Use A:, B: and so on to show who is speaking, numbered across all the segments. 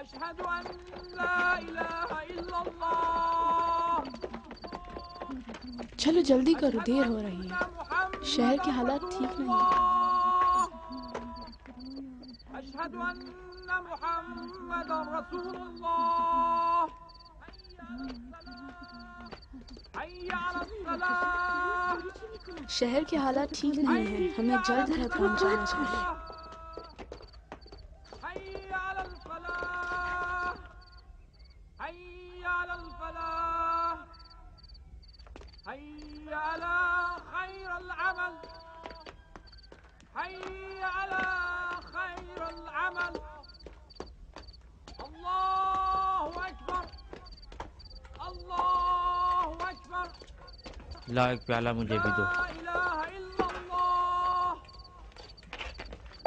A: أشهد أن لا إله إلا الله.
B: چلو جلدی کرو، دیر ہو رہی ہے، شہر کے حالات ٹھیک نہیں ہیں۔
A: أشهد أن محمد رسول الله. حي على الصلاة.
B: شہر کے حالات ٹھیک نہیں ہیں، ہمیں جلد گھر پہنچ جانا چاہیے۔
A: حي على الفلاح. حي على الفلاح. حي على خير العمل. حي على خير العمل. الله أكبر. الله أكبر.
C: لا ایک پیالہ مجھے بھی دو۔
A: لا إله إلا الله.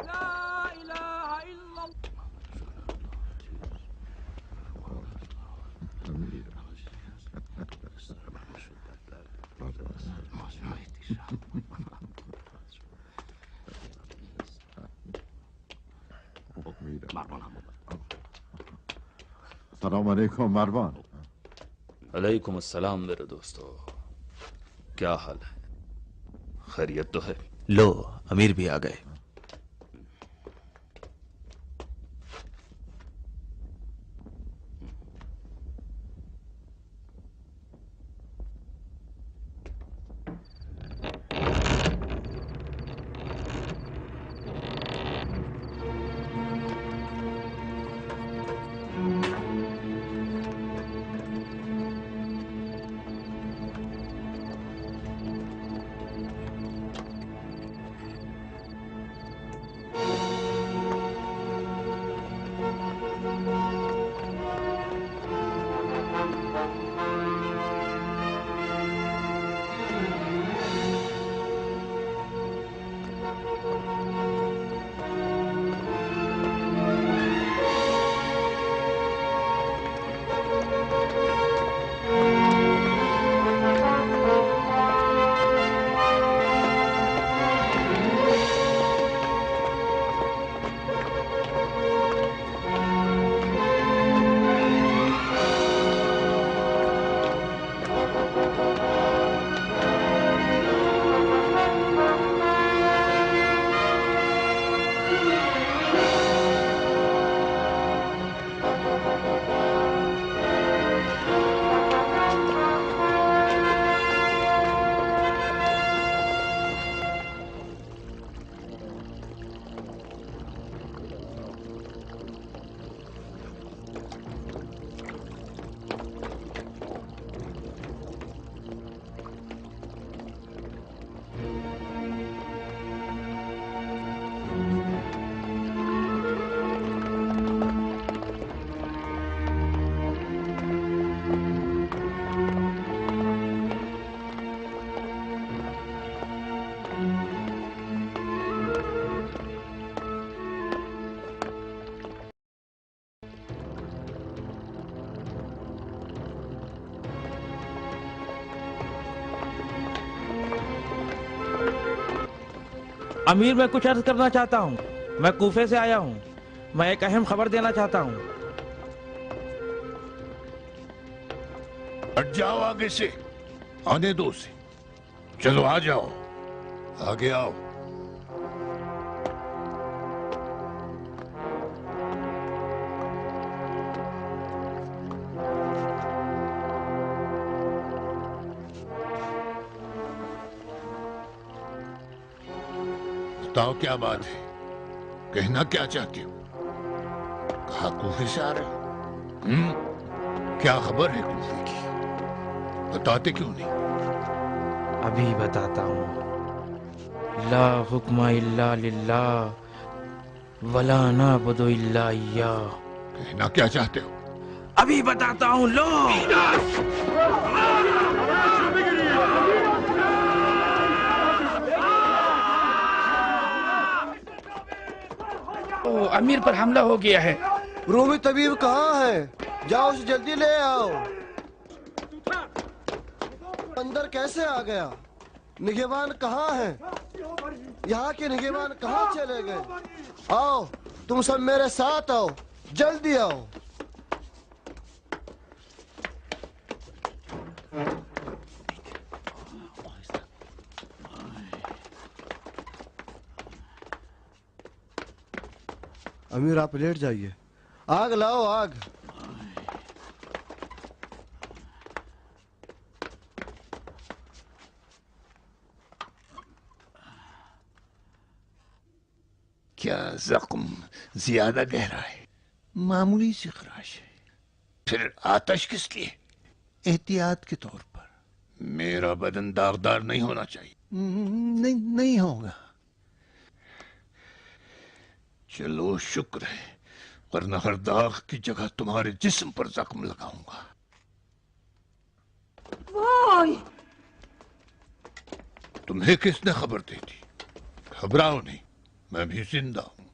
A: لا إله إلا الله.
D: السلام علیکم مروان.
E: علیکم السلام میرے دوستو، کیا حال ہے؟ خیریت تو ہے؟
F: لو امیر بھی آ گئے.
C: امیر میں کچھ عرض کرنا چاہتا ہوں. میں کوفے سے آیا ہوں. میں ایک اہم خبر دینا چاہتا ہوں.
D: ہٹ جاؤ آگے سے، آنے دو اسے. چلو آ جاؤ، آگے آؤ. بتاؤ کیا بات ہے، کہنا کیا چاہتی ہو؟ کہا کوفے سے آ رہے ہو؟ کیا خبر ہے کوفے کی؟ بتاتے کیوں نہیں؟
C: ابھی بتاتا ہوں. لا حکم الا للہ ولا نعبد الا ایاہ.
D: کہنا کیا چاہتے ہو؟
C: ابھی بتاتا ہوں. لو
A: امیر پر حملہ ہو گیا ہے.
G: رومی طبیب کہاں ہے؟ جاؤ اسے جلدی لے آؤ. اندر کیسے آ گیا؟ نگہبان کہاں ہے؟ یہاں کے نگہبان کہاں چلے گئے؟ آؤ تم سب میرے ساتھ آؤ، جلدی آؤ. امیر آپ لیٹ جائیے. آگ لاؤ آگ.
D: کیا زخم زیادہ گہرا ہے؟ معمولی سی خراش ہے. پھر آتش کس لیے؟ احتیاط کے طور پر. میرا بدن داغدار نہیں ہونا چاہیے. نہیں ہوگا. چلو شکر ہے، ورنہ ہر داغ کی جگہ تمہارے جسم پر زخم لگاؤں گا. تمہیں کس نے خبر دی تھی؟ گھبراؤ نہیں، میں بھی زندہ ہوں،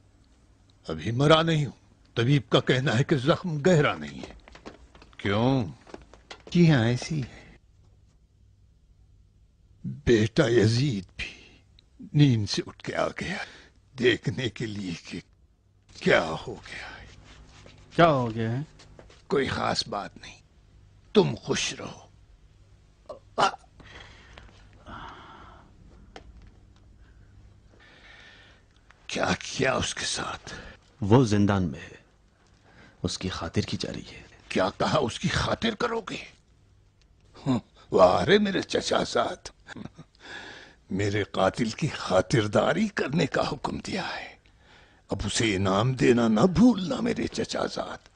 D: ابھی مرا نہیں ہوں. طبیب کا کہنا ہے کہ زخم گہرا نہیں ہے. کیوں؟ جی ہاں ایسی ہے. بیٹا یزید بھی نیند سے اٹھ کے آ گیا دیکھنے کے لیے کہ کیا ہو گیا ہے.
H: کیا ہو گیا ہے؟
D: कोई खास बात नहीं, तुम खुश रहो। क्या किया उसके साथ?
F: वो जिंदान में है, उसकी खातिर की जा रही है।
D: क्या कहा उसकी खातिर करोगे? वाह रे मेरे चचा साथ, मेरे कातिल की खातिरदारी करने का हुक्म दिया है। अब उसे इनाम देना ना भूलना मेरे चचा साथ।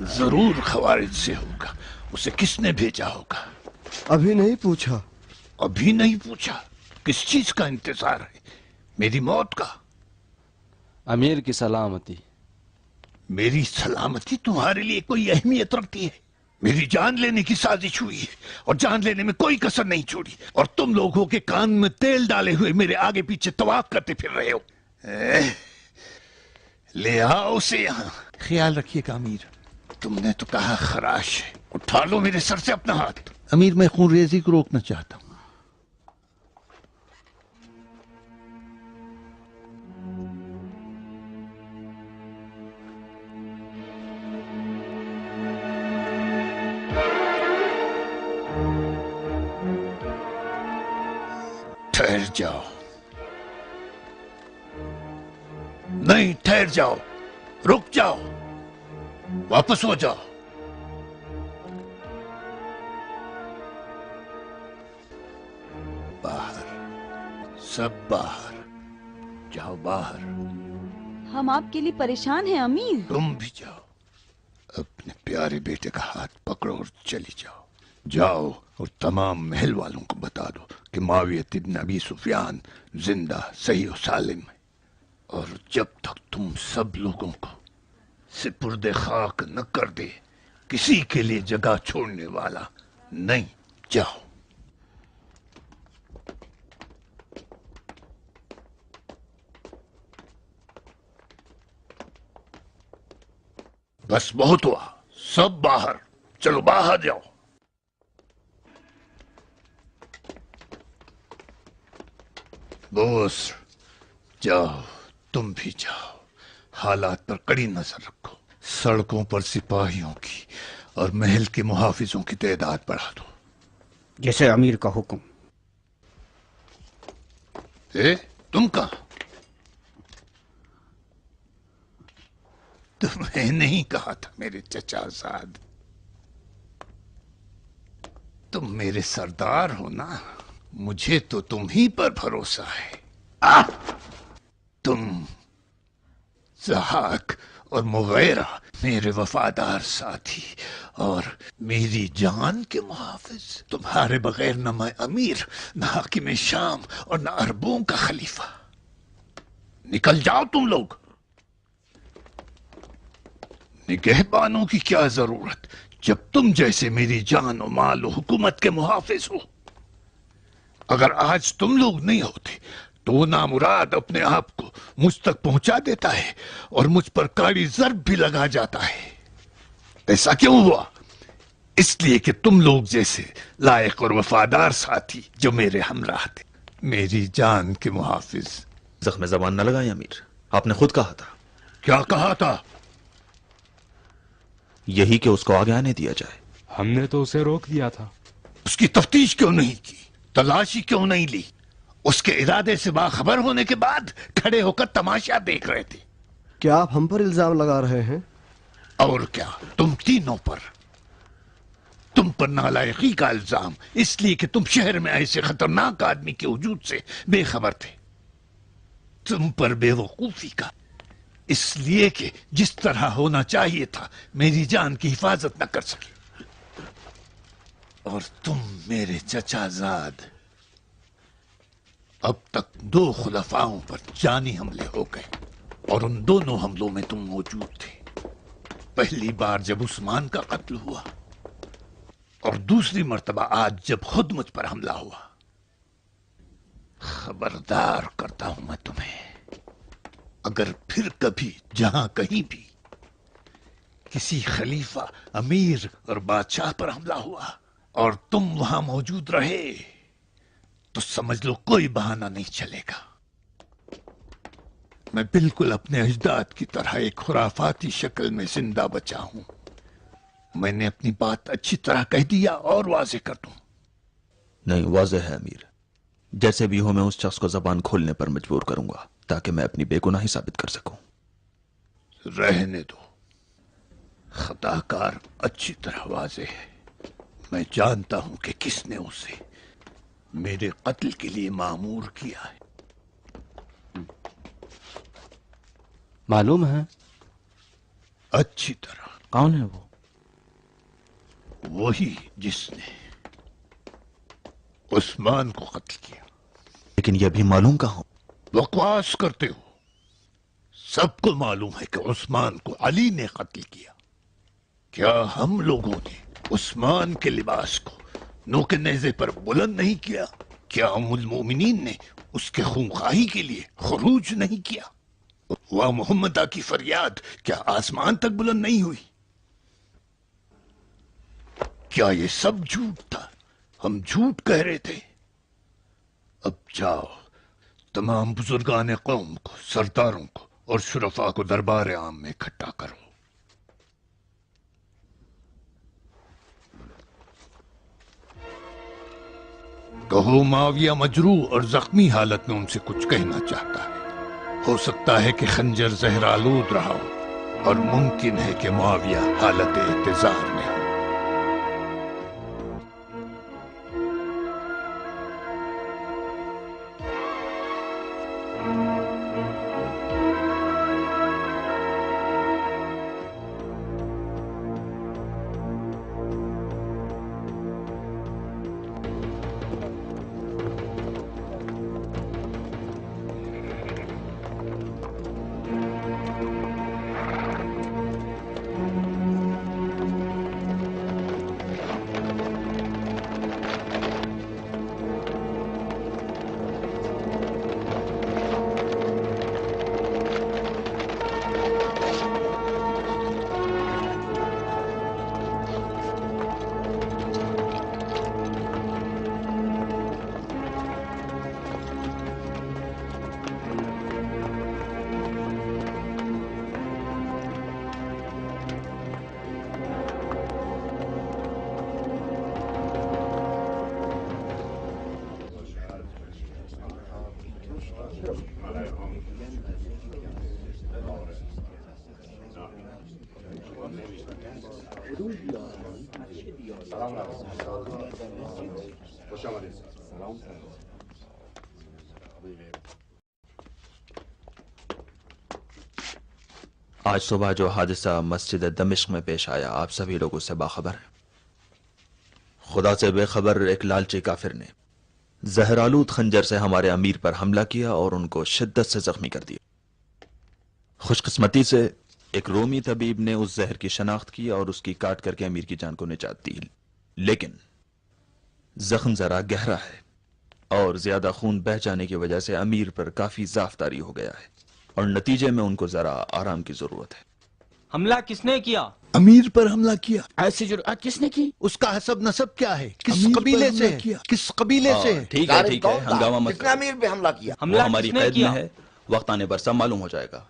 D: जरूर खवारिज से होगा। उसे किसने भेजा होगा?
G: अभी नहीं पूछा।
D: अभी नहीं पूछा? किस चीज का इंतजार है? मेरी मौत का?
H: अमीर की सलामती।
D: मेरी सलामती तुम्हारे लिए कोई अहमियत रखती है? मेरी जान लेने की साजिश हुई है और जान लेने में कोई कसर नहीं छोड़ी, और तुम लोगों के कान में तेल डाले हुए मेरे आगे पीछे तवाफ करते फिर रहे हो। ले आओ उसे यहाँ। ख्याल रखिएगा अमीर। तुमने तो कहा खराश है, उठा लो मेरे सर से अपना हाथ। अमीर, मैं खून रेजी को रोकना चाहता हूं। ठहर जाओ। नहीं, ठहर जाओ, रुक जाओ, वापस हो जाओ। बाहर, सब बाहर जाओ, बाहर।
B: हम आपके लिए परेशान हैं अमीर।
D: तुम भी जाओ, अपने प्यारे बेटे का हाथ पकड़ो और चली जाओ। जाओ और तमाम महल वालों को बता दो कि मुआविया इब्न अबी सुफियान जिंदा सही और सालिम है, और जब तक तुम सब लोगों को सिपुर्दे खाक न कर दे, किसी के लिए जगह छोड़ने वाला नहीं। जाओ। बस बहुत हुआ, सब बाहर चलो, बाहर जाओ। बोस, जाओ, तुम भी जाओ। हालात पर कड़ी नजर रखो। सड़कों पर सिपाहियों की और महल के मुहाफिजों की तादाद बढ़ा दो।
I: जैसे अमीर का हुक्म।
D: तुम कहां? तुम्हें नहीं कहा था मेरे चचा साद? तुम मेरे सरदार हो ना, मुझे तो तुम ही पर भरोसा है। तुम, ज़हाक और मुगैरा मेरे वफादार साथी और मेरी जान के मुहाफिज। तुम्हारे बगैर न मैं अमीर, न हाकिम शाम और न अरबों का खलीफा। निकल जाओ तुम लोग। निगहबानों की क्या जरूरत जब तुम जैसे मेरी जान और माल और हुकूमत के मुहाफिज हो। अगर आज तुम लोग नहीं होते तो नामुराद अपने आप को मुझ तक पहुंचा देता है और मुझ पर काड़ी ज़र्ब भी लगा जाता है। ऐसा क्यों हुआ? इसलिए कि तुम लोग जैसे लायक और वफादार साथी जो मेरे हमराह थे, मेरी जान के मुहाफिज।
F: जख्म ज़बान न लगाएं अमीर, आपने खुद कहा था।
D: क्या कहा था?
F: यही कि उसको आगे आने दिया जाए।
H: हमने तो उसे रोक दिया था।
D: उसकी तफ्तीश क्यों नहीं की? तलाशी क्यों नहीं ली? उसके इरादे से बाखबर होने के बाद खड़े होकर तमाशा देख रहे थे।
G: क्या आप हम पर इल्जाम लगा रहे हैं?
D: और क्या, तुम तीनों पर। तुम पर नालायकी का इल्जाम, इसलिए कि तुम शहर में ऐसे खतरनाक आदमी के वजूद से बेखबर थे। तुम पर बेवकूफी का, इसलिए कि जिस तरह होना चाहिए था मेरी जान की हिफाजत न कर सके। और तुम मेरे चचाजाद, अब तक 2 खुलफाओं पर जानी हमले हो गए और उन दोनों हमलों में तुम मौजूद थे। पहली बार जब उस्मान का कत्ल हुआ और दूसरी मर्तबा आज जब खुद मुझ पर हमला हुआ। खबरदार करता हूं मैं तुम्हें, अगर फिर कभी जहां कहीं भी किसी खलीफा, अमीर और बादशाह पर हमला हुआ और तुम वहां मौजूद रहे तो समझ लो कोई बहाना नहीं चलेगा। मैं बिल्कुल अपने अजदाद की तरह एक खुराफाती शक्ल में जिंदा बचा हूं। मैंने अपनी बात अच्छी तरह कह दिया और वाज़ेह कर दूं।
F: नहीं, वाज़ेह है अमीर। जैसे भी हो मैं उस शख्स को जबान खोलने पर मजबूर करूंगा ताकि मैं अपनी बेगुनाही साबित कर सकूं।
D: रहने दो, खताकार अच्छी तरह वाज़ेह है। मैं जानता हूं कि किसने उसे मेरे कत्ल के लिए मामूर किया है।
H: मालूम है?
D: अच्छी तरह।
C: कौन है वो?
D: वही जिसने उस्मान को कत्ल किया।
F: लेकिन यह भी मालूम कहां?
D: बकवास करते हो। सबको मालूम है कि उस्मान को अली ने कत्ल किया। क्या हम लोगों ने उस्मान के लिबास को नोके नेज़े पर बुलंद नहीं किया? क्या उम्मुल मोमिनीन ने उसके खूंखाही के लिए खुरूज नहीं किया? वह मोहम्मदा की फरियाद क्या आसमान तक बुलंद नहीं हुई? क्या ये सब झूठ था? हम झूठ कह रहे थे। अब जाओ, तमाम बुजुर्गान कौम को, सरदारों को और शुरफा को दरबार आम में इकट्ठा करो। कहो माविया मजरू और जख्मी हालत में उनसे कुछ कहना चाहता है। हो सकता है कि खंजर जहरालूद रहा हो और मुमकिन है कि माविया हालत इंतजार में हो।
F: आज सुबह जो हादसा मस्जिद दमिश्क में पेश आया, आप सभी लोग उससे बाखबर हैं। खुदा से बेखबर एक लालची काफिर ने जहरालूद खंजर से हमारे अमीर पर हमला किया और उनको शिद्दत से जख्मी कर दिया। खुशकिस्मती से एक रोमी तबीब ने उस जहर की शनाख्त की और उसकी काट करके अमीर की जान को निजात दी। लेकिन जख्म जरा गहरा है और ज्यादा खून बह जाने की वजह से अमीर पर काफी ज़ाफ़तारी हो गया है और नतीजे में उनको जरा आराम की जरूरत है।
J: हमला किसने किया?
D: अमीर पर हमला किया।
A: ऐसी जुर्अत किसने की?
D: उसका हसब नसब क्या है? किस कबीले से किया? किस कबीले से?
F: ठीक है ठीक है, हंगामा मत
K: किसने अमीर पे हमला किया?
F: वो हमारी कैद में है, वक्त आने पर सब मालूम हो जाएगा।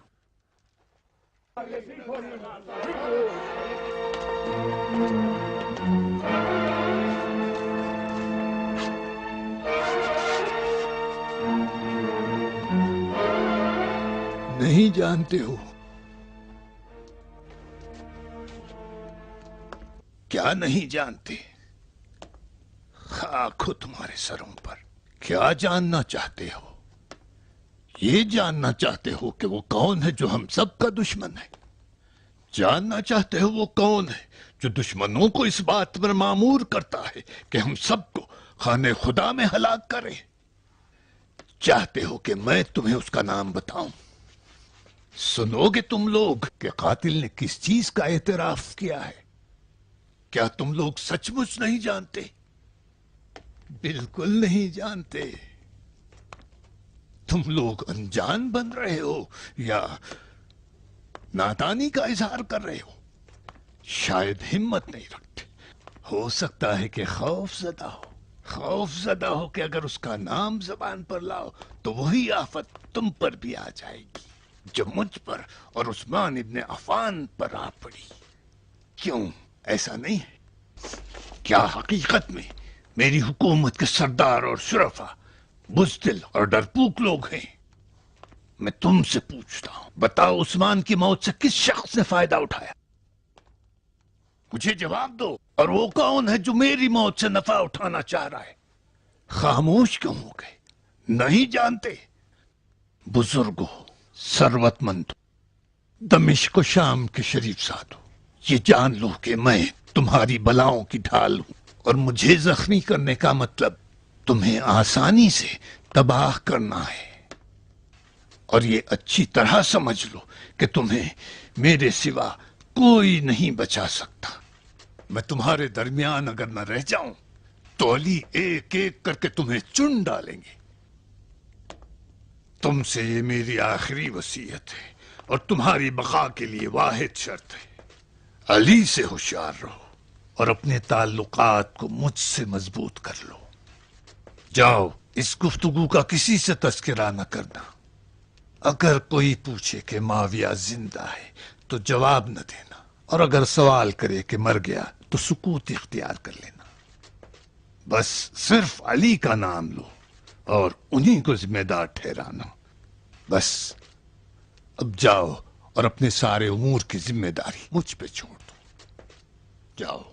D: नहीं जानते हो? क्या नहीं जानते? खाक हो तुम्हारे सरों पर। क्या जानना चाहते हो? ये जानना चाहते हो कि वो कौन है जो हम सब का दुश्मन है? जानना चाहते हो वो कौन है जो दुश्मनों को इस बात पर मामूर करता है कि हम सबको खाने खुदा में हलाक करे? चाहते हो कि मैं तुम्हें उसका नाम बताऊं? सुनोगे तुम लोग कि कातिल ने किस चीज का एतराफ किया है? क्या तुम लोग सचमुच नहीं जानते? बिल्कुल नहीं जानते। तुम लोग अनजान बन रहे हो या नादानी का इजहार कर रहे हो? शायद हिम्मत नहीं रखते। हो सकता है कि खौफजदा हो कि अगर उसका नाम जबान पर लाओ तो वही आफत तुम पर भी आ जाएगी। जो मुझ पर और उस्मान इब्ने अफान पर आ पड़ी। क्यों ऐसा नहीं है? क्या हकीकत में मेरी हुकूमत के सरदार और शुरफा बुज़दिल और डरपोक लोग हैं? मैं तुमसे पूछता हूं, बताओ उस्मान की मौत से किस शख्स ने फायदा उठाया? मुझे जवाब दो। और वो कौन है जो मेरी मौत से नफा उठाना चाह रहा है? खामोश क्यों हो गए? नहीं जानते? बुजुर्गों, सरवतमंदों, दमिश्क शाम के शरीफ साधो, ये जान लो कि मैं तुम्हारी बलाओं की ढाल हूं और मुझे जख्मी करने का मतलब तुम्हें आसानी से तबाह करना है। और ये अच्छी तरह समझ लो कि तुम्हें मेरे सिवा कोई नहीं बचा सकता। मैं तुम्हारे दरमियान अगर न रह जाऊं तो अली एक एक करके तुम्हें चुन डालेंगे। तुमसे ये मेरी आखिरी वसीयत है और तुम्हारी बका के लिए वाहिद शर्त है, अली से होशियार रहो और अपने ताल्लुकात को मुझसे मजबूत कर लो। जाओ, इस गुफ्तगू का किसी से तस्करा न करना। अगर कोई पूछे कि माविया जिंदा है तो जवाब न देना, और अगर सवाल करे कि मर गया तो सुकूत इख्तियार कर लेना। बस सिर्फ अली का नाम लो और उन्हीं को जिम्मेदार ठहराना। बस अब जाओ और अपने सारे उमूर की जिम्मेदारी मुझ पे छोड़ दो। जाओ।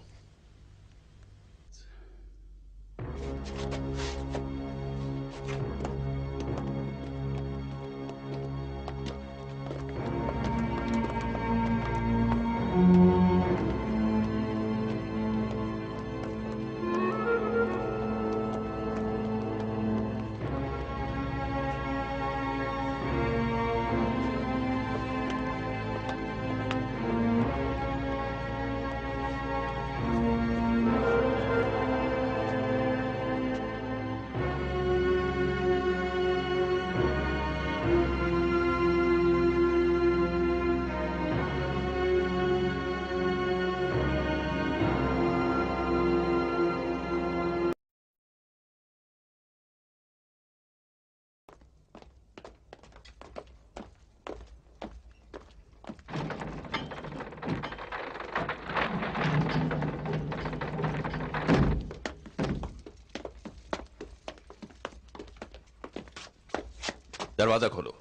F: दरवाजा खोलो।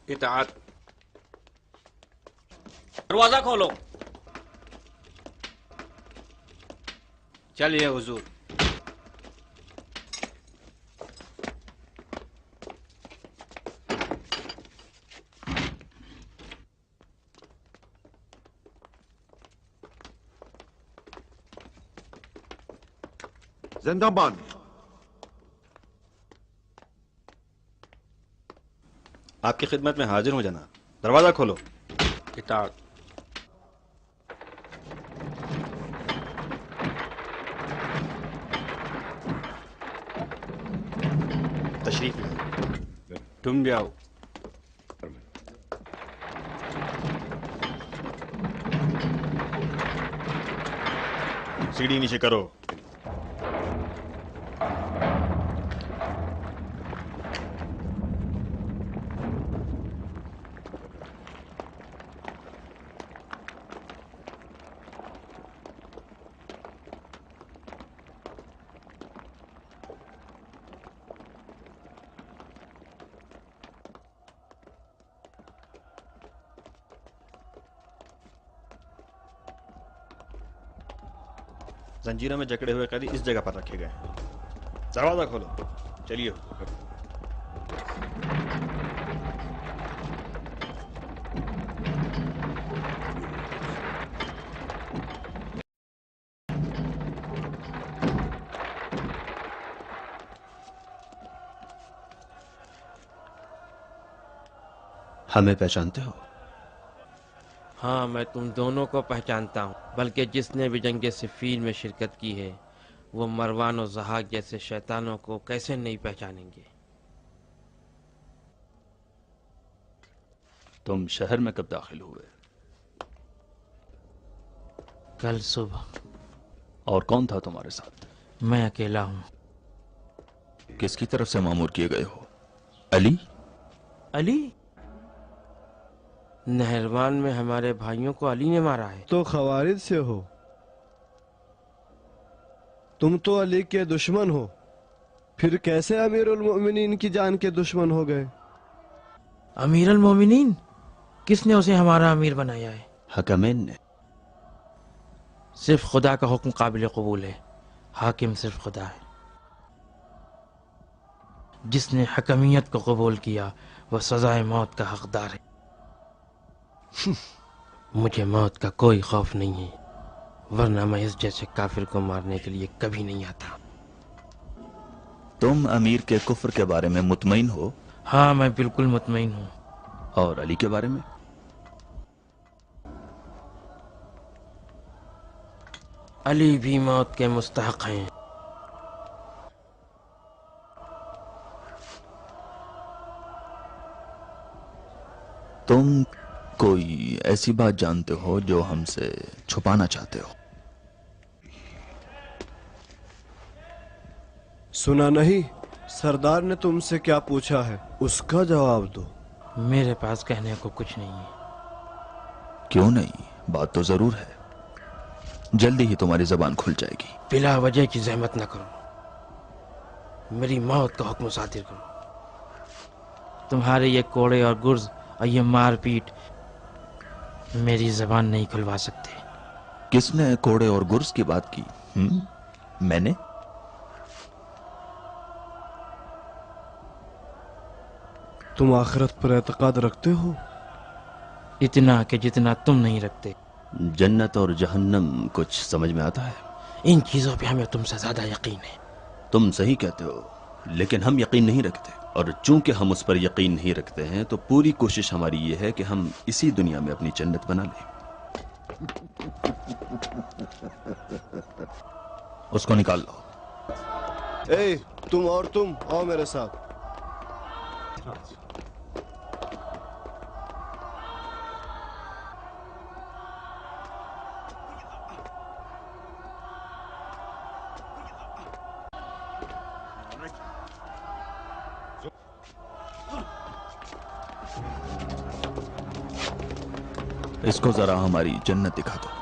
J: इताअत। दरवाजा खोलो। चलिए हुजूर।
K: जिंदाबाद।
J: आपकी खिदमत में हाजिर हूं जनाब। दरवाजा खोलो। इताअत। तशरीफ लाओ। तुम भी आओ। सीढ़ी नीचे करो। जंजीरों में जकड़े हुए कैदी इस जगह पर रखे गए हैं। दरवाजा खोलो। चलिए।
F: हमें पहचानते हो?
C: हाँ, मैं तुम दोनों को पहचानता हूँ, बल्कि जिसने भी जंग सिफ़ीन में शिरकत की है वो मरवान और ज़हाक जैसे शैतानों को कैसे नहीं पहचानेंगे।
E: तुम शहर में कब दाखिल हुए?
C: कल सुबह।
E: और कौन था तुम्हारे साथ?
C: मैं अकेला हूँ।
F: किसकी तरफ से मामूर किए गए हो? अली?
C: अली? नहरवान में हमारे भाइयों को अली ने मारा है।
G: तो खवारिज से हो, तुम तो अली के दुश्मन हो, फिर कैसे अमीरुल मोमिनीन की जान के दुश्मन हो गए?
C: अमीरुल मोमिनीन? किसने उसे हमारा अमीर बनाया है?
H: हकमैन ने।
C: सिर्फ खुदा का हुक्म काबिल कबूल है, हाकिम सिर्फ खुदा है। जिसने हकमियत को कबूल किया वह सजाए मौत का हकदार है। मुझे मौत का कोई खौफ नहीं है, वरना मैं इस जैसे काफिर को मारने के लिए कभी नहीं आता।
F: तुम अमीर के कुफ्र के बारे में मुतमईन हो?
C: हाँ, मैं बिल्कुल मुतमईन हूँ।
H: और अली के बारे में?
C: अली भी मौत के मुस्तहक हैं।
F: तुम कोई ऐसी बात जानते हो जो हमसे छुपाना चाहते हो?
G: सुना नहीं? सरदार ने तुमसे क्या पूछा है, उसका जवाब दो।
C: मेरे पास कहने को कुछ नहीं है।
F: क्यों नहीं? बात तो जरूर है, जल्दी ही तुम्हारी जबान खुल जाएगी।
C: बिला वजह की जहमत न करो, मेरी मौत का हुक्म सादिर करो। तुम्हारे ये कोड़े और गुर्ज और ये मारपीट मेरी जबान नहीं खुलवा सकते।
F: किसने कोड़े और गुर्ज की बात की? मैंने?
G: तुम आखिरत पर एतकाद रखते हो?
C: इतना कि जितना तुम नहीं रखते।
H: जन्नत और जहन्नम कुछ समझ में आता है?
C: इन चीजों पे हमें तुमसे ज्यादा यकीन है।
H: तुम सही कहते हो, लेकिन हम यकीन नहीं रखते, और चूंकि हम उस पर यकीन नहीं रखते हैं तो पूरी कोशिश हमारी ये है कि हम इसी दुनिया में अपनी जन्नत बना लें।
F: उसको निकाल लो।
G: ए, तुम और तुम आओ मेरे साथ।
F: इसको जरा हमारी जन्नत दिखा दो।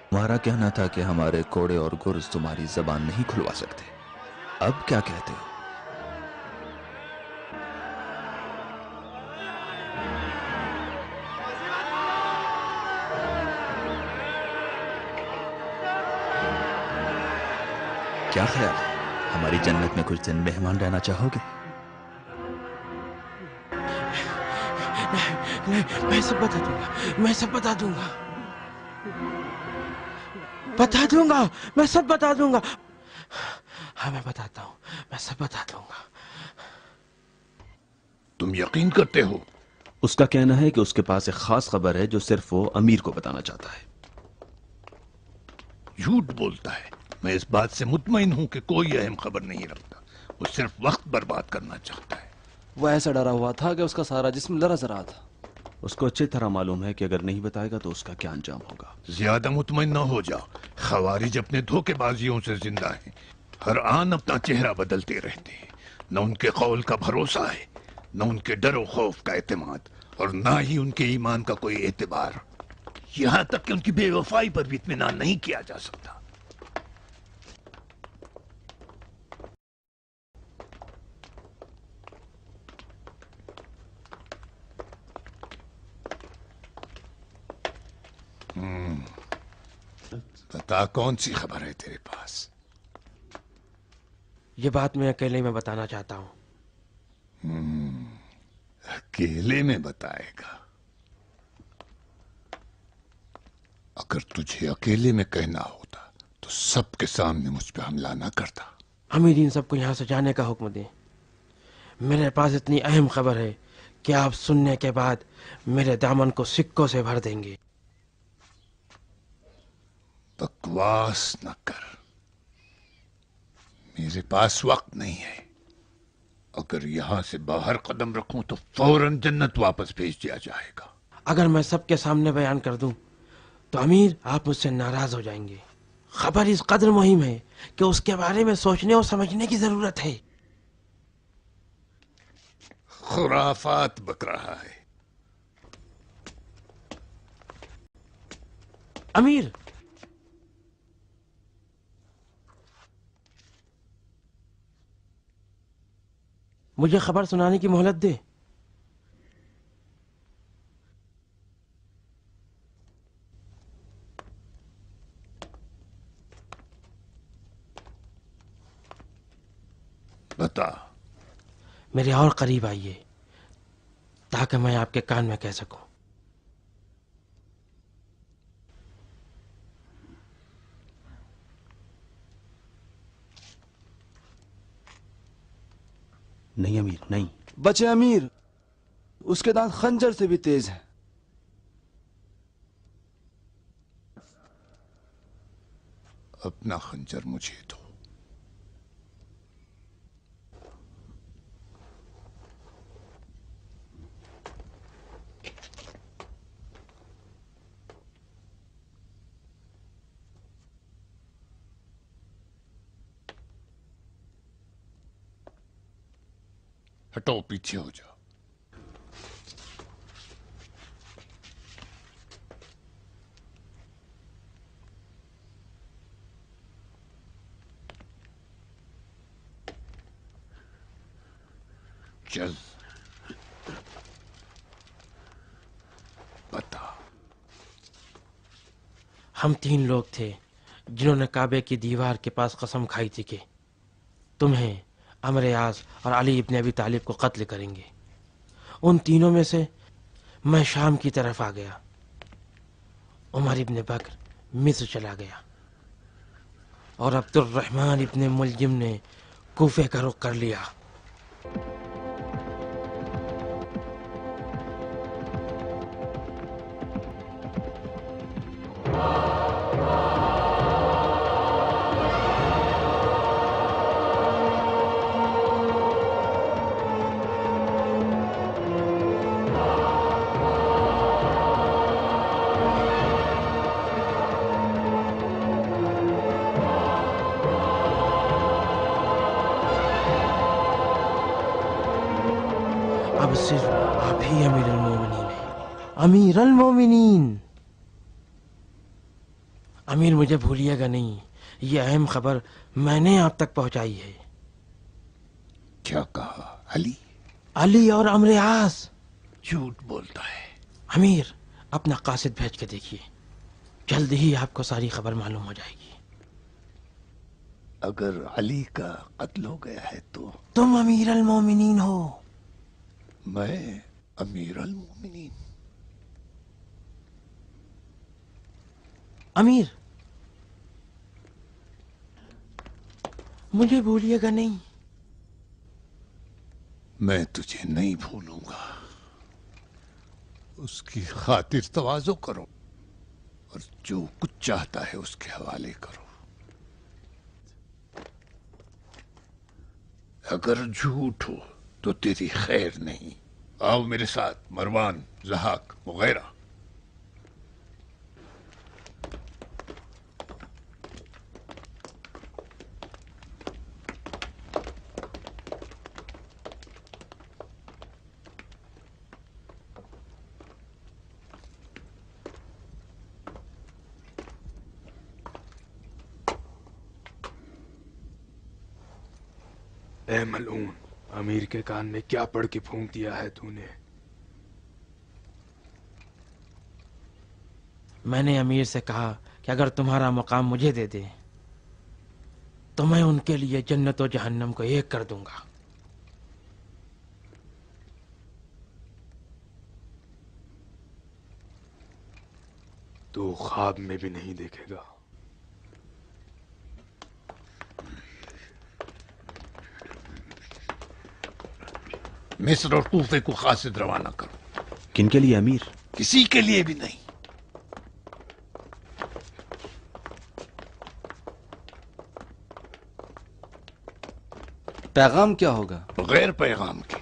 F: तुम्हारा कहना था कि हमारे कोड़े और गुर्ज तुम्हारी जबान नहीं खुलवा सकते। अब क्या कहते हो? کیا خیال ہے ہماری جنت میں کچھ دن مہمان رہنا چاہو گے؟
C: میں سب بتا دوں گا، میں سب بتا دوں گا، بتا دوں گا، میں سب بتا دوں گا. ہاں میں بتاتا ہوں، میں سب بتا دوں گا.
D: تم یقین کرتے ہو؟
H: اس کا کہنا ہے کہ اس کے پاس ایک خاص خبر ہے جو صرف وہ امیر کو بتانا چاہتا ہے.
D: جھوٹ بولتا ہے. میں اس بات سے مطمئن ہوں کہ کوئی اہم خبر نہیں رکھتا. وہ صرف وقت برباد کرنا چاہتا ہے.
K: وہ ایسا ڈرا ہوا تھا کہ اس کا سارا جسم لرز رہا تھا.
H: اس کو اچھی طرح معلوم ہے کہ اگر نہیں بتائے گا تو اس کا کیا انجام ہوگا.
D: زیادہ مطمئن نہ ہو جاؤ. خوارج اپنے دھوکے بازیوں سے زندہ ہیں. ہر آن اپنا چہرہ بدلتے رہتے ہیں. نہ ان کے قول کا بھروسہ ہے، نہ ان کے ڈر و خوف کا اعتماد، اور نہ ہی ان کے ایمان کا کوئی اعتبار. یہاں تک کہ ان کی بے وفائی پر بھی اطمینان نہیں کیا جا سکتا. بتا کون سی خبر ہے تیرے پاس؟
C: یہ بات میں اکیلے میں بتانا چاہتا ہوں.
D: اکیلے میں بتائے گا؟ اگر تجھے اکیلے میں کہنا ہوتا تو سب کے سامنے مجھ پہ حملہ نہ کرتا.
C: امیر ان سب کو یہاں سے جانے کا حکم دیں. میرے پاس اتنی اہم خبر ہے کہ آپ سننے کے بعد میرے دامن کو سکوں سے بھر دیں گے.
D: بکواس نہ کر. میرے پاس وقت نہیں ہے. اگر یہاں سے باہر قدم رکھوں تو فوراً جنت واپس بھیج دیا جائے گا.
C: اگر میں سب کے سامنے بیان کر دوں تو امیر آپ مجھ سے ناراض ہو جائیں گے. خبر اس قدر مہم ہے کہ اس کے بارے میں سوچنے اور سمجھنے کی ضرورت ہے.
D: خرافات بک رہا ہے.
C: امیر، مجھے خبر سنانے کی مہلت دے.
D: بتا.
C: میرے اور قریب آئیے تاکہ میں آپ کے کان میں کہہ سکوں.
H: نہیں امیر، نہیں.
K: بچے امیر، اس کے دانت خنجر سے بھی تیز ہیں.
D: اپنا خنجر مجھے دو. ہٹو، پیچھے ہو جاؤ. چل بتا.
C: ہم 3 لوگ تھے جنہوں نے کعبے کی دیوار کے پاس قسم کھائی تھی کہ تمہیں، عمرو عاص اور علی ابن ابی طالب کو قتل کریں گے. ان تینوں میں سے میں شام کی طرف آ گیا. عمر ابن بکر مصر چلا گیا اور عبد الرحمن ابن ملجم نے کوفے کا رخ کر لیا. اب صرف آپ ہی امیر المومنین ہیں. امیر المومنین. امیر مجھے بھولیے گا نہیں. یہ اہم خبر میں نے آپ تک پہنچائی ہے.
D: کیا کہا؟ علی؟
C: علی اور عمرو عاص.
D: جھوٹ بولتا ہے.
C: امیر، اپنا قاصد بھیج کے دیکھیے. جلد ہی آپ کو ساری خبر معلوم ہو جائے گی.
D: अगर अली का कत्ल हो गया है तो
C: तुम अमीर अल मोमिनीन हो।
D: मैं अमीर अल मोमिनीन।
C: अमीर, मुझे भूलिएगा नहीं।
D: मैं तुझे नहीं भूलूंगा। उसकी खातिर तवाज़ो करो और जो कुछ चाहता है उसके हवाले करो। अगर झूठ हो तो तेरी खैर नहीं। आओ मेरे साथ, मरवान, ज़हाक वगैरह।
L: ए मलऊन, अमीर के कान में क्या पढ़ के फूंक दिया है तूने?
C: मैंने अमीर से कहा कि अगर तुम्हारा मकाम मुझे दे दे तो मैं उनके लिए जन्नत और जहन्नम को एक कर दूंगा।
L: तू ख्वाब में भी नहीं देखेगा।
D: मिस्र और कूफे को कासिद रवाना करो।
H: किनके लिए अमीर?
D: किसी के लिए भी नहीं।
K: पैगाम क्या होगा?
D: बगैर पैगाम के।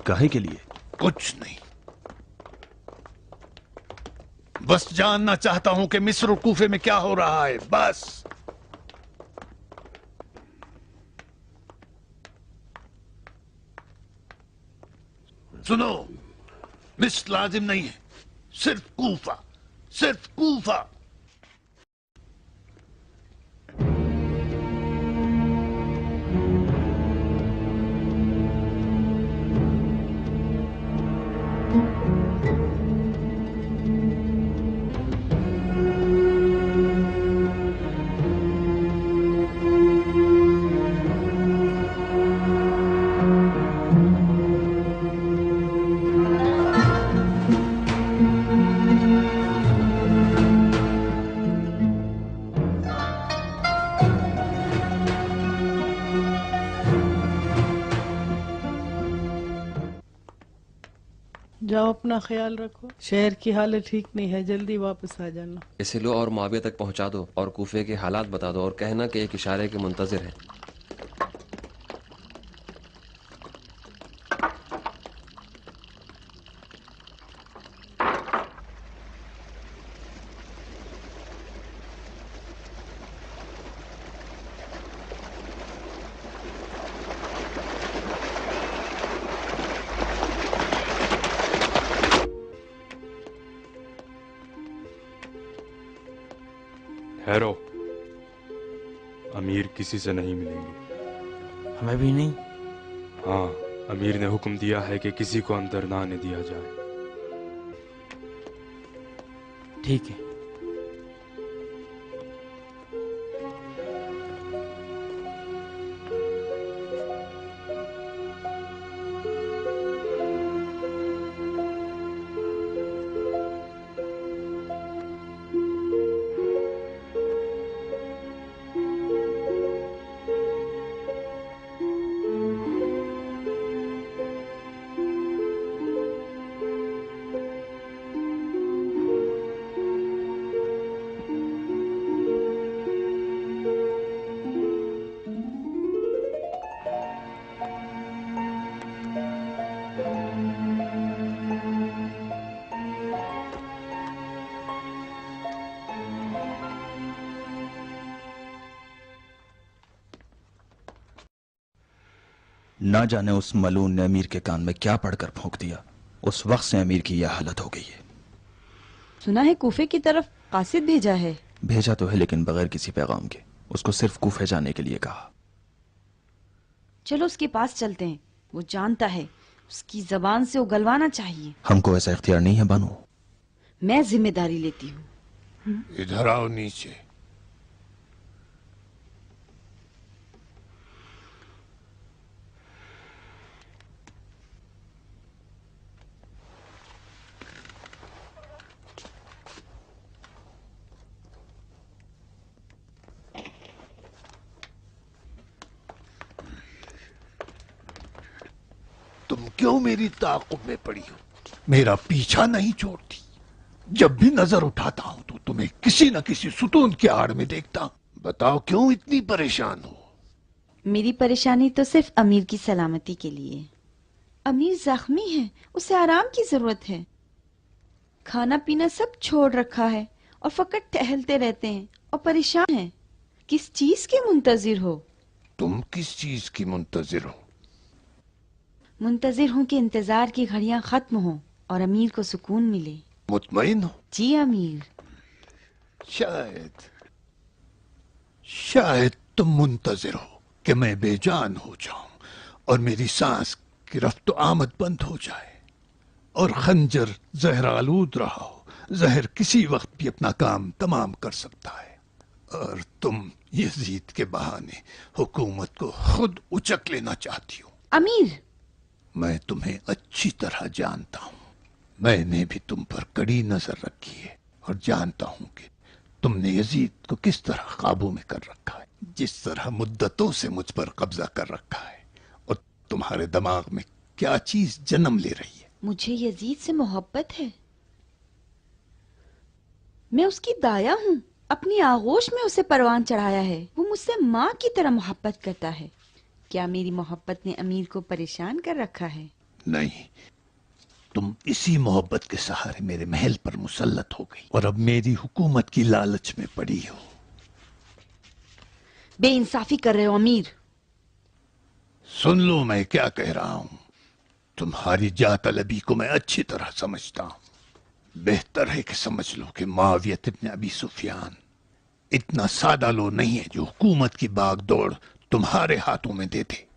H: काहे के लिए?
D: कुछ नहीं, बस जानना चाहता हूं कि मिस्र और कूफे में क्या हो रहा है, बस। सुनो, मिस्र लाजिम नहीं है, सिर्फ कूफा, सिर्फ कूफा।
M: जाओ, अपना ख्याल रखो। शहर की हालत ठीक नहीं है, जल्दी वापस आ जाना।
N: इसे लो और मुआविया तक पहुंचा दो और कूफे के हालात बता दो और कहना कि एक इशारे के मुंतजिर है।
L: ठहरो, अमीर किसी से नहीं मिलेंगे।
C: हमें भी नहीं?
L: हाँ, अमीर ने हुक्म दिया है कि किसी को अंदर ना आने दिया जाए।
C: ठीक है।
F: ना जाने उस मलून ने अमीर के कान में क्या पढ़कर फूंक दिया, उस वक्त से अमीर की यह हालत हो गई है।
O: सुना है कूफे की तरफ कासिद भेजा है।
F: भेजा तो है, लेकिन बगैर किसी पैगाम के। उसको सिर्फ कूफे जाने के लिए कहा।
O: चलो उसके पास चलते हैं, वो जानता है, उसकी जबान से उगलवाना चाहिए।
F: हमको ऐसा इख्तियार नहीं है बानो।
O: मैं जिम्मेदारी लेती हूँ।
D: इधर आओ नीचे। तुम क्यों मेरी ताक़ुब में पड़ी हो? मेरा पीछा नहीं छोड़ती। जब भी नजर उठाता हूं तो तुम्हें किसी न किसी सुतून की आड़ में देखता हूं। बताओ क्यों इतनी परेशान हो?
O: मेरी परेशानी तो सिर्फ अमीर की सलामती के लिए। अमीर जख्मी है, उसे आराम की जरूरत है। खाना पीना सब छोड़ रखा है और फकत टहलते रहते हैं और परेशान हैं। किस चीज के मुंतजिर हो?
D: तुम किस चीज की मुंतजिर हो?
O: मुंतजिर हूँ कि इंतजार की घड़ियां खत्म हो और अमीर को सुकून मिले।
D: मुतमईन हो?
O: जी अमीर।
D: शायद तुम मुंतजिर हो कि मैं बेजान हो जाऊं और मेरी सांस की रफ्त आमद बंद हो जाए और खंजर जहर आलूद रहा हो। जहर किसी वक्त भी अपना काम तमाम कर सकता है और तुम यजीद के बहाने हुकूमत को खुद उचक लेना चाहती हो।
O: अमीर,
D: मैं तुम्हें अच्छी तरह जानता हूं। मैंने भी तुम पर कड़ी नजर रखी है और जानता हूं कि तुमने यजीद को किस तरह काबू में कर रखा है, जिस तरह मुद्दतों से मुझ पर कब्जा कर रखा है और तुम्हारे दिमाग में क्या चीज जन्म ले रही है।
O: मुझे यजीद से मोहब्बत है। मैं उसकी दाया हूँ। अपनी आगोश में उसे परवान चढ़ाया है। वो मुझसे माँ की तरह मोहब्बत करता है। क्या मेरी मोहब्बत ने अमीर को परेशान कर रखा है?
D: नहीं, तुम इसी मोहब्बत के सहारे मेरे महल पर मुसल्लत हो गई और अब मेरी हुकूमत की लालच में पड़ी हो।
O: बेइंसाफी कर रहे हो अमीर।
D: सुन लो मैं क्या कह रहा हूं। तुम्हारी जातलबी को मैं अच्छी तरह समझता हूं। बेहतर है कि समझ लो कि मुआवियत इब्न अबी सुफियान इतना सादा लो नहीं है जो हुकूमत की बागदौड़ तुम्हारे हाथों में दे दे।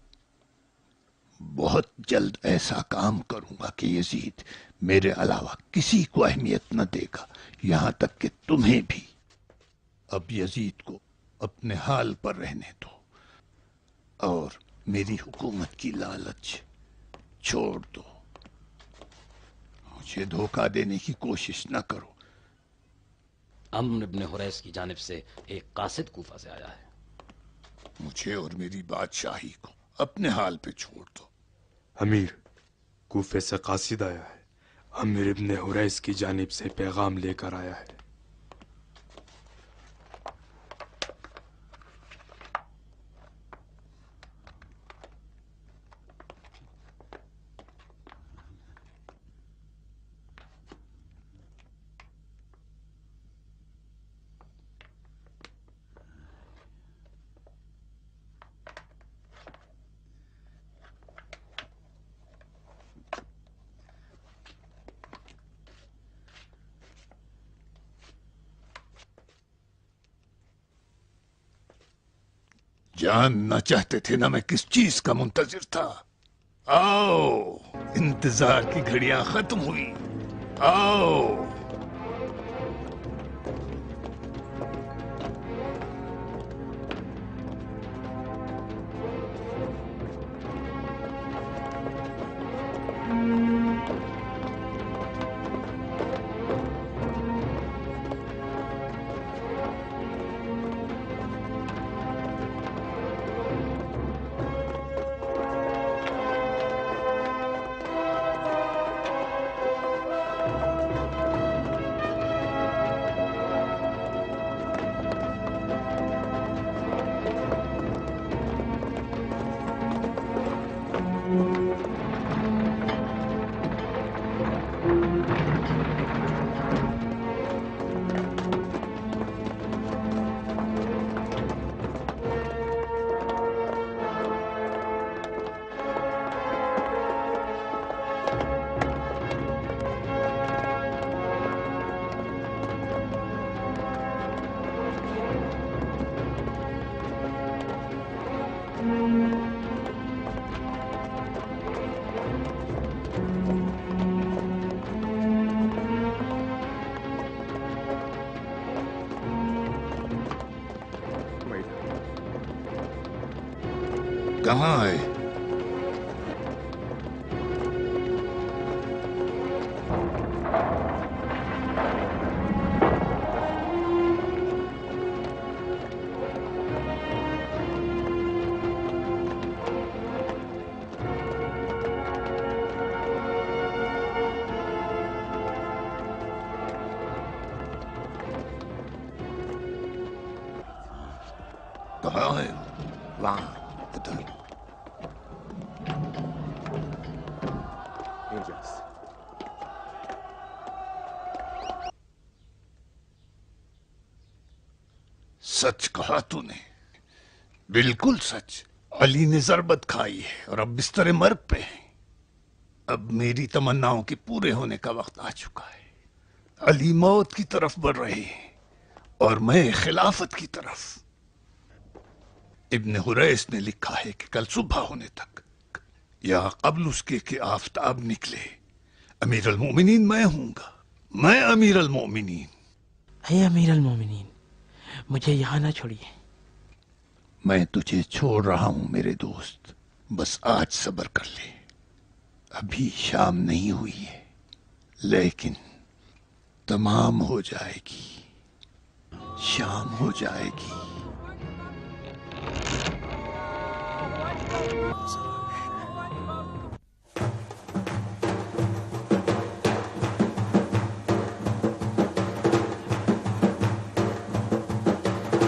D: बहुत जल्द ऐसा काम करूंगा कि यजीद मेरे अलावा किसी को अहमियत न देगा, यहां तक कि तुम्हें भी। अब यजीद को अपने हाल पर रहने दो और मेरी हुकूमत की लालच छोड़ दो। मुझे धोखा देने की कोशिश न करो।
P: अम्र इब्न हुरैस की जानिब से एक कासिद कूफा से आया है।
D: मुझे और मेरी बादशाही को अपने हाल पे छोड़ दो।
L: अमीर, कूफे से कासिद आया है। अमीर इब्न हुरैस की जानिब से पैगाम लेकर आया है।
D: जानना चाहते थे ना मैं किस चीज का मुंतजिर था? आओ, इंतजार की घड़ियां खत्म हुई। आओ। कहाँ है? कहाँ है? वहां, उधर। सच कहा तूने, बिल्कुल सच। अली ने जरबत खाई है और अब बिस्तर मर्ग पे है। अब मेरी तमन्नाओं के पूरे होने का वक्त आ चुका है। अली मौत की तरफ बढ़ रहे हैं और मैं खिलाफत की तरफ। इब्न हुरैस ने लिखा है कि कल सुबह होने तक या कबल उसके कि आफताब निकले, अमीर अल मोमिनीन मैं हूंगा। मैं अमीर अल मोमिनीन।
C: हे अमीर अल मोमिनीन, मुझे यहाँ ना छोड़िए।
D: मैं तुझे छोड़ रहा हूं मेरे दोस्त, बस आज सब्र कर ले। अभी शाम नहीं हुई है, लेकिन तमाम हो जाएगी, शाम हो जाएगी।